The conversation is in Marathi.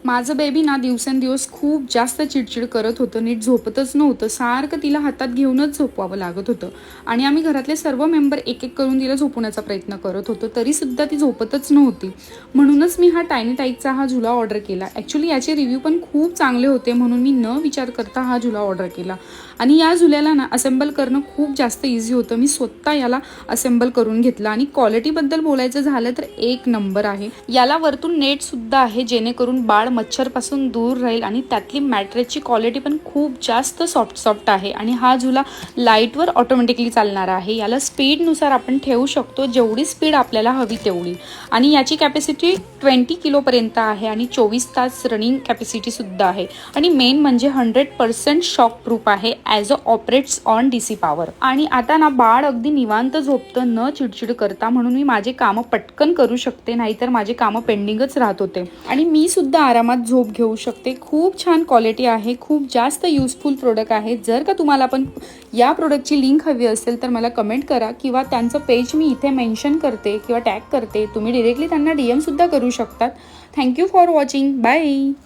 माझं बेबी ना दिवसेंदिवस खूप जास्त चिडचिड करत होतं, नीट झोपतच नव्हतं. सारखं तिला हातात घेऊनच झोपवावं लागत होतं आणि आम्ही घरातले सर्व मेंबर एक एक करून तिला झोपवण्याचा प्रयत्न करत होतो, तरीसुद्धा ती झोपतच नव्हती. म्हणूनच मी हा टायनी टाईकचा हा झुला ऑर्डर केला. ॲक्च्युली याचे रिव्ह्यू पण खूप चांगले होते, म्हणून मी न विचार करता हा झुला ऑर्डर केला. आणि या झुल्याला ना असेंबल करणं खूप जास्त इझी होतं. मी स्वतः याला असेंबल करून घेतलं आणि क्वालिटीबद्दल बोलायचं झालं तर एक नंबर आहे. याला वरतून नेटसुद्धा आहे, जेणेकरून बाळ मच्छरपासून दूर राहील आणि त्यातली मॅट्रेसची क्वालिटी पण खूप जास्त सॉफ्ट आहे. आणि हा झुला लाईटवर ऑटोमॅटिकली चालणारा आहे. याला स्पीडनुसार आपण ठेवू शकतो, जेवढी स्पीड आपल्याला हवी तेवढी. आणि याची कॅपॅसिटी 20 किलोपर्यंत आहे आणि 24 तास रनिंग कॅपॅसिटीसुद्धा आहे. आणि मेन म्हणजे 100% शॉक प्रूफ आहे, as a operates on DC power. आणि आता ना बाळ अगदी निवांत झोपतं, न चिडचिड करता, म्हणून मी माझे कामं पटकन करू शकते, नाहीतर माझे कामं पेंडिंगच राहत होते. आणि मी सुद्धा आरामात झोप घेऊ शकते. खूप छान क्वालिटी आहे, खूप जास्त युजफुल प्रोडक्ट आहे. जर का तुम्हाला पण या प्रोडक्टची लिंक हवी असेल तर मला कमेंट करा, किंवा त्यांचं पेज मी इथे मेन्शन करते किंवा टॅग करते. तुम्ही डिरेक्टली त्यांना DM सुद्धा करू शकतात. Thank you for watching. बाय.